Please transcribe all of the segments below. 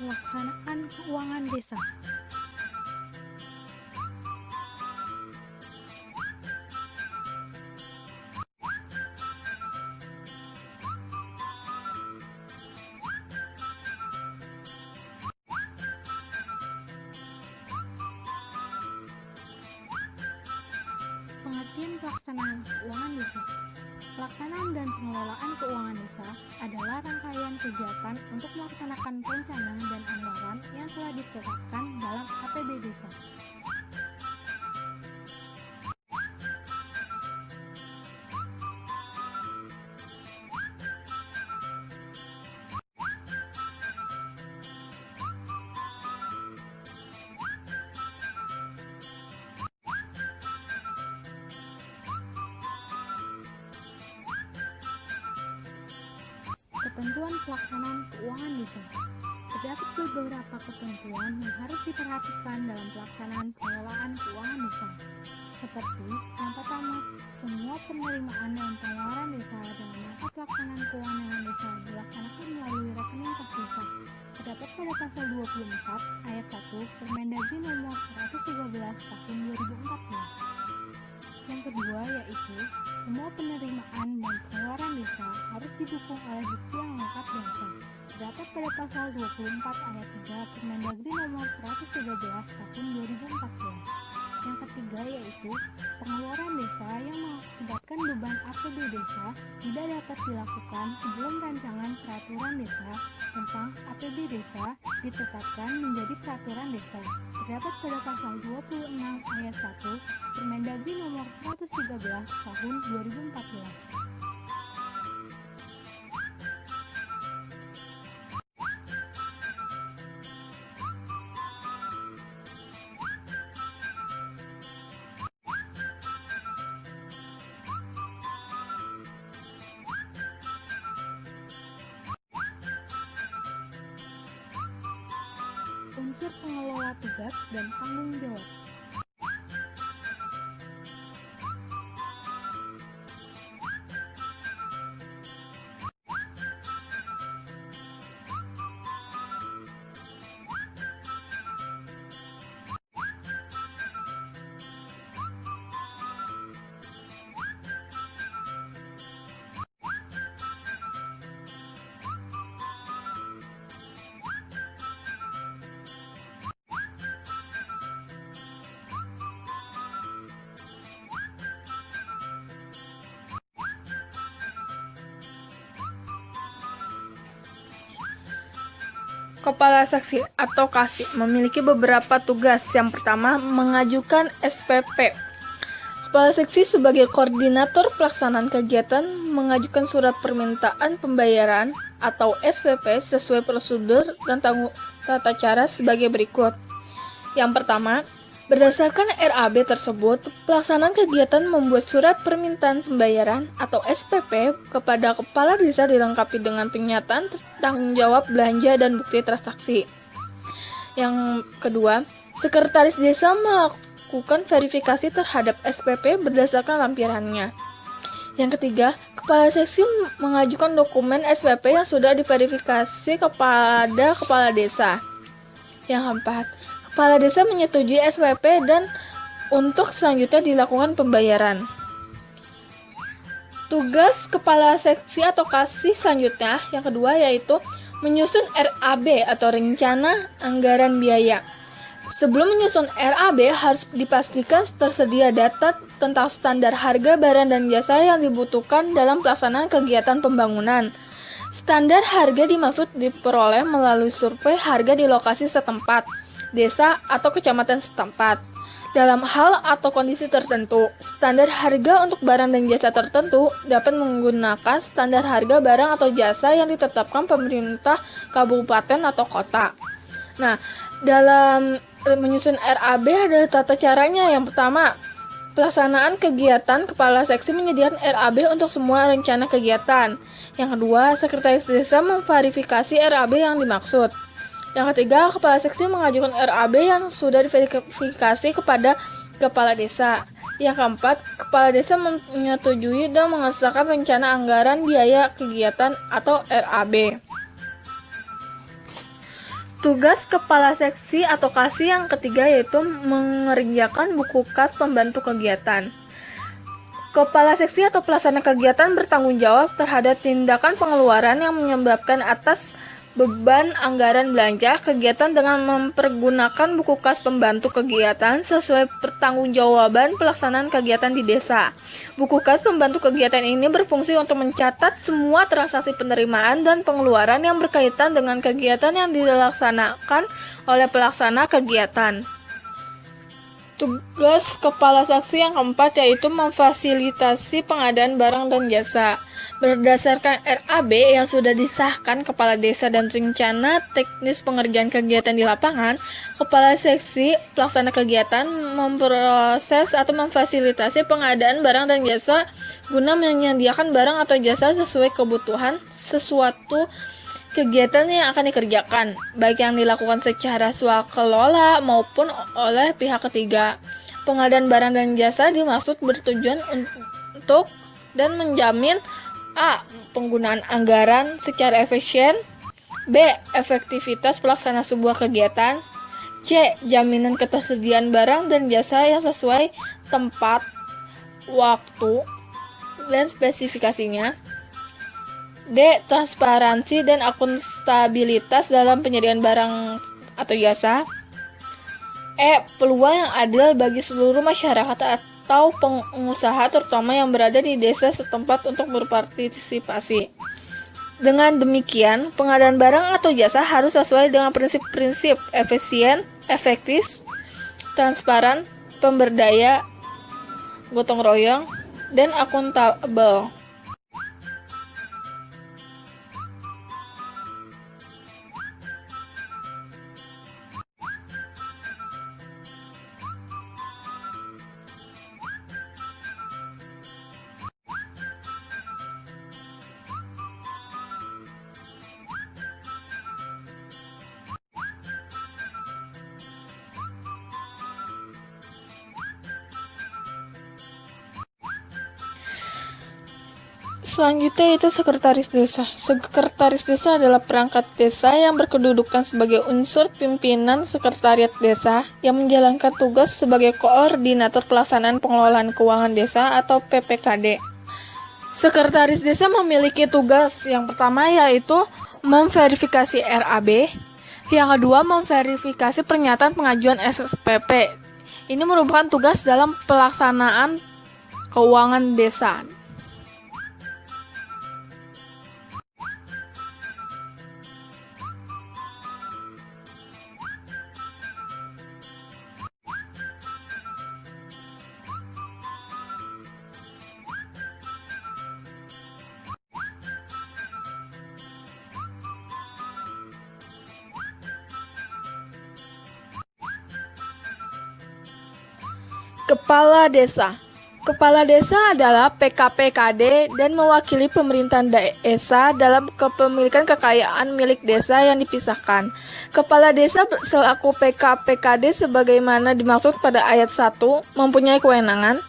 pelaksanaan keuangan desa. Pengertian pelaksanaan keuangan desa. Pelaksanaan dan pengelolaan keuangan desa adalah rangkaian kegiatan untuk melaksanakan rencana dan anggaran yang telah ditetapkan dalam APB desa. Ketentuan pelaksanaan keuangan desa. Terdapat beberapa ketentuan yang harus diperhatikan dalam pelaksanaan pengelolaan keuangan desa. Seperti yang pertama, semua penerimaan dan pengeluaran desa dalam rangka pelaksanaan keuangan desa dilaksanakan melalui rekening kas desa. Terdapat pada pasal 24 ayat 1 Permendagri nomor 113 tahun 2014. Yang kedua yaitu semua penerimaan dan pengeluaran desa harus didukung oleh bukti yang lengkap dan sah. Terdapat pada pasal 24 ayat 3 Permendagri nomor 113 tahun 2014. Yang ketiga yaitu pengeluaran desa yang mengakibatkan beban APB desa tidak dapat dilakukan sebelum rancangan peraturan desa tentang APB desa ditetapkan menjadi peraturan desa. Terdapat pada pasal 26 ayat 1 Permendagri nomor 113 tahun 2014. Unsur pengelola tugas dan tanggung jawab. Kepala Seksi atau Kasih memiliki beberapa tugas. Yang pertama, mengajukan SPP. Kepala Seksi sebagai koordinator pelaksanaan kegiatan mengajukan surat permintaan pembayaran atau SPP sesuai prosedur dan tata cara sebagai berikut. Yang pertama, berdasarkan RAB tersebut, pelaksanaan kegiatan membuat surat permintaan pembayaran atau SPP kepada kepala desa dilengkapi dengan pernyataan tanggung jawab belanja dan bukti transaksi. Yang kedua, sekretaris desa melakukan verifikasi terhadap SPP berdasarkan lampirannya. Yang ketiga, kepala seksi mengajukan dokumen SPP yang sudah diverifikasi kepada kepala desa. Yang keempat, kepala desa menyetujui SPP dan untuk selanjutnya dilakukan pembayaran. Tugas kepala seksi atau kasih selanjutnya yang kedua yaitu menyusun RAB atau rencana anggaran biaya. Sebelum menyusun RAB harus dipastikan tersedia data tentang standar harga barang dan jasa yang dibutuhkan dalam pelaksanaan kegiatan pembangunan. Standar harga dimaksud diperoleh melalui survei harga di lokasi setempat, desa atau kecamatan setempat. Dalam hal atau kondisi tertentu, standar harga untuk barang dan jasa tertentu dapat menggunakan standar harga barang atau jasa yang ditetapkan pemerintah kabupaten atau kota. Nah, dalam menyusun RAB ada tata caranya. Yang pertama, pelaksanaan kegiatan kepala seksi menyediakan RAB untuk semua rencana kegiatan. Yang kedua, sekretaris desa memverifikasi RAB yang dimaksud. Yang ketiga, kepala seksi mengajukan RAB yang sudah diverifikasi kepada kepala desa. Yang keempat, kepala desa menyetujui dan mengesahkan rencana anggaran biaya kegiatan atau RAB. Tugas kepala seksi atau kasih yang ketiga yaitu mengerjakan buku kas pembantu kegiatan. Kepala seksi atau pelaksana kegiatan bertanggung jawab terhadap tindakan pengeluaran yang menyebabkan atas beban anggaran belanja kegiatan dengan mempergunakan buku kas pembantu kegiatan sesuai pertanggungjawaban pelaksanaan kegiatan di desa. Buku kas pembantu kegiatan ini berfungsi untuk mencatat semua transaksi penerimaan dan pengeluaran yang berkaitan dengan kegiatan yang dilaksanakan oleh pelaksana kegiatan. Tugas kepala seksi yang keempat yaitu memfasilitasi pengadaan barang dan jasa. Berdasarkan RAB yang sudah disahkan Kepala Desa dan Rencana Teknis Pengerjaan Kegiatan di Lapangan, Kepala Seksi Pelaksana Kegiatan memproses atau memfasilitasi pengadaan barang dan jasa guna menyediakan barang atau jasa sesuai kebutuhan sesuatu kegiatan yang akan dikerjakan, baik yang dilakukan secara swakelola maupun oleh pihak ketiga. Pengadaan barang dan jasa dimaksud bertujuan untuk dan menjamin A. Penggunaan anggaran secara efisien. B. Efektivitas pelaksana sebuah kegiatan. C. Jaminan ketersediaan barang dan jasa yang sesuai tempat, waktu, dan spesifikasinya. D. Transparansi dan akuntabilitas dalam penyediaan barang atau jasa. E. Peluang yang adil bagi seluruh masyarakat atau pengusaha terutama yang berada di desa setempat untuk berpartisipasi. Dengan demikian, pengadaan barang atau jasa harus sesuai dengan prinsip-prinsip efisien, efektif, transparan, pemberdaya, gotong royong, dan akuntabel. Selanjutnya itu sekretaris desa. Sekretaris desa adalah perangkat desa yang berkedudukan sebagai unsur pimpinan sekretariat desa yang menjalankan tugas sebagai koordinator pelaksanaan pengelolaan keuangan desa atau PPKD. Sekretaris desa memiliki tugas yang pertama yaitu memverifikasi RAB, yang kedua memverifikasi pernyataan pengajuan SPP. Ini merupakan tugas dalam pelaksanaan keuangan desa. Kepala Desa. Kepala Desa adalah PKPKD dan mewakili pemerintahan desa dalam kepemilikan kekayaan milik desa yang dipisahkan. Kepala Desa selaku PKPKD sebagaimana dimaksud pada ayat 1 mempunyai kewenangan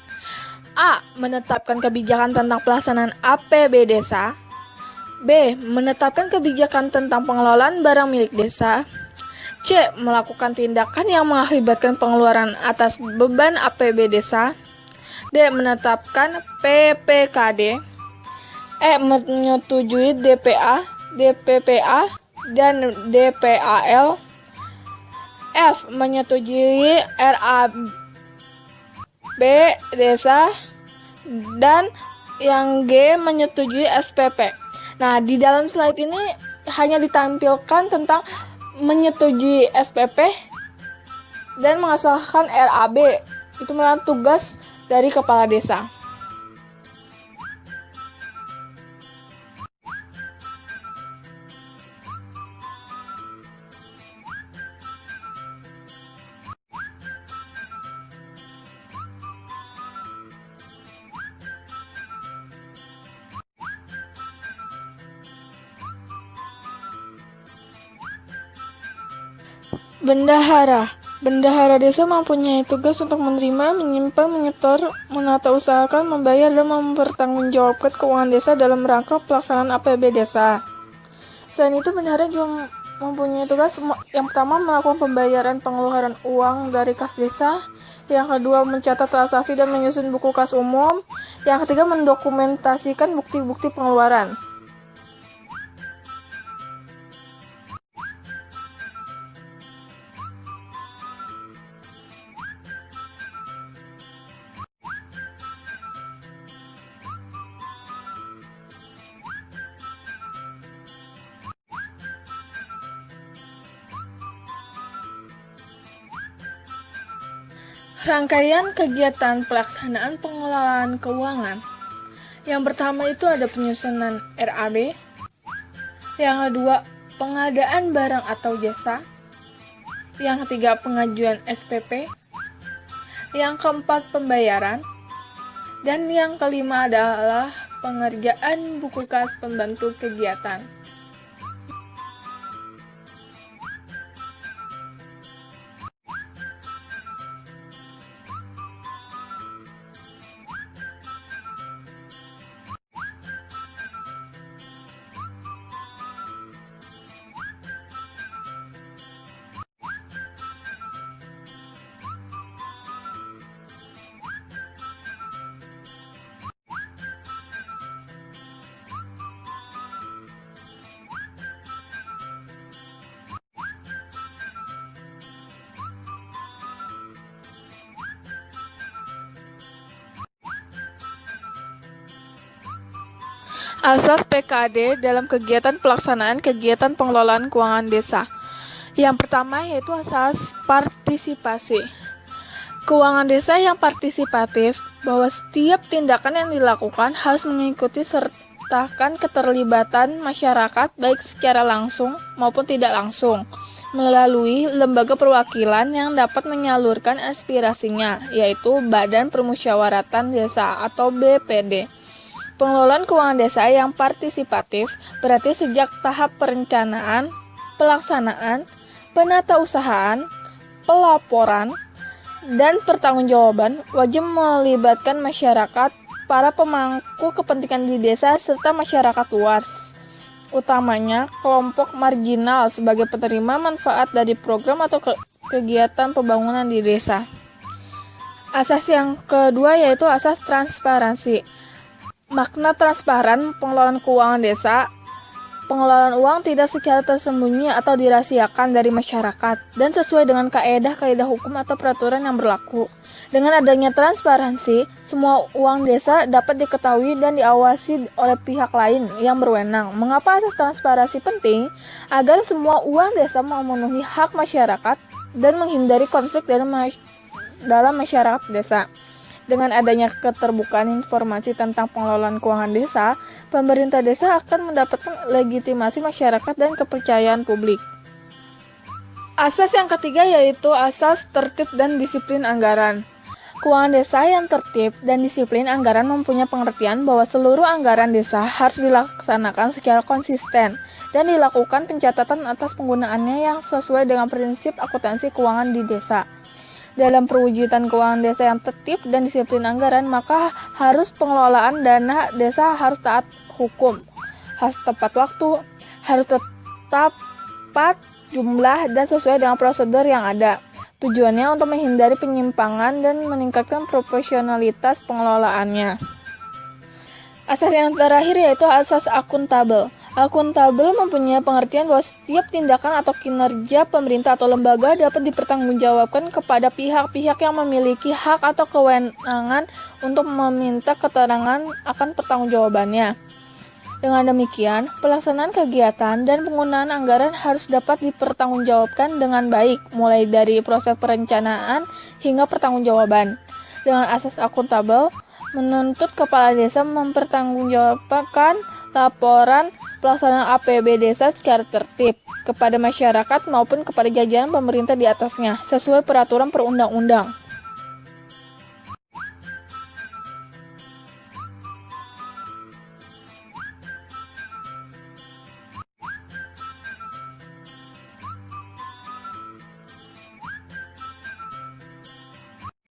A. Menetapkan kebijakan tentang pelaksanaan APB desa. B. Menetapkan kebijakan tentang pengelolaan barang milik desa. C. Melakukan tindakan yang mengakibatkan pengeluaran atas beban APB desa. D. Menetapkan PPKD. E. Menyetujui DPA, DPPA, dan DPAL. F. Menyetujui RAB desa. Dan yang G. Menyetujui SPP. Nah, di dalam slide ini hanya ditampilkan tentang menyetujui SPP dan mengesahkan RAB. Itu merupakan tugas dari kepala desa. Bendahara. Bendahara desa mempunyai tugas untuk menerima, menyimpan, menyetor, menata usahakan, membayar, dan mempertanggungjawabkan keuangan desa dalam rangka pelaksanaan APB desa. Selain itu, bendahara juga mempunyai tugas yang pertama melakukan pembayaran pengeluaran uang dari kas desa, yang kedua mencatat transaksi dan menyusun buku kas umum, yang ketiga mendokumentasikan bukti-bukti pengeluaran. Rangkaian kegiatan pelaksanaan pengelolaan keuangan. Yang pertama itu ada penyusunan RAB, yang kedua pengadaan barang atau jasa, yang ketiga pengajuan SPP, yang keempat pembayaran, dan yang kelima adalah pengerjaan buku kas pembantu kegiatan. Asas PKD dalam kegiatan pelaksanaan kegiatan pengelolaan keuangan desa. Yang pertama yaitu asas partisipasi. Keuangan desa yang partisipatif, bahwa setiap tindakan yang dilakukan harus mengikuti sertakan keterlibatan masyarakat baik secara langsung maupun tidak langsung, melalui lembaga perwakilan yang dapat menyalurkan aspirasinya, yaitu Badan Permusyawaratan Desa atau BPD. Pengelolaan keuangan desa yang partisipatif berarti sejak tahap perencanaan, pelaksanaan, penatausahaan, pelaporan, dan pertanggungjawaban wajib melibatkan masyarakat, para pemangku kepentingan di desa, serta masyarakat luas, utamanya kelompok marginal sebagai penerima manfaat dari program atau kegiatan pembangunan di desa. Asas yang kedua yaitu asas transparansi. Makna transparan pengelolaan keuangan desa, pengelolaan uang tidak secara tersembunyi atau dirahasiakan dari masyarakat dan sesuai dengan kaedah-kaedah hukum atau peraturan yang berlaku. Dengan adanya transparansi, semua uang desa dapat diketahui dan diawasi oleh pihak lain yang berwenang. Mengapa asas transparansi penting? Agar semua uang desa memenuhi hak masyarakat dan menghindari konflik dalam masyarakat desa. Dengan adanya keterbukaan informasi tentang pengelolaan keuangan desa, pemerintah desa akan mendapatkan legitimasi masyarakat dan kepercayaan publik. Asas yang ketiga yaitu asas tertib dan disiplin anggaran. Keuangan desa yang tertib dan disiplin anggaran mempunyai pengertian bahwa seluruh anggaran desa harus dilaksanakan secara konsisten dan dilakukan pencatatan atas penggunaannya yang sesuai dengan prinsip akuntansi keuangan di desa. Dalam perwujudan keuangan desa yang tertib dan disiplin anggaran, maka harus pengelolaan dana desa harus taat hukum, harus tepat waktu, harus tepat jumlah dan sesuai dengan prosedur yang ada. Tujuannya untuk menghindari penyimpangan dan meningkatkan profesionalitas pengelolaannya. Asas yang terakhir yaitu asas akuntabel. Akuntabel mempunyai pengertian bahwa setiap tindakan atau kinerja pemerintah atau lembaga dapat dipertanggungjawabkan kepada pihak-pihak yang memiliki hak atau kewenangan untuk meminta keterangan akan pertanggungjawabannya. Dengan demikian, pelaksanaan kegiatan dan penggunaan anggaran harus dapat dipertanggungjawabkan dengan baik, mulai dari proses perencanaan hingga pertanggungjawaban. Dengan asas akuntabel, menuntut kepala desa mempertanggungjawabkan laporan pelaksanaan APB desa secara tertib kepada masyarakat maupun kepada jajaran pemerintah di atasnya sesuai peraturan perundang-undang.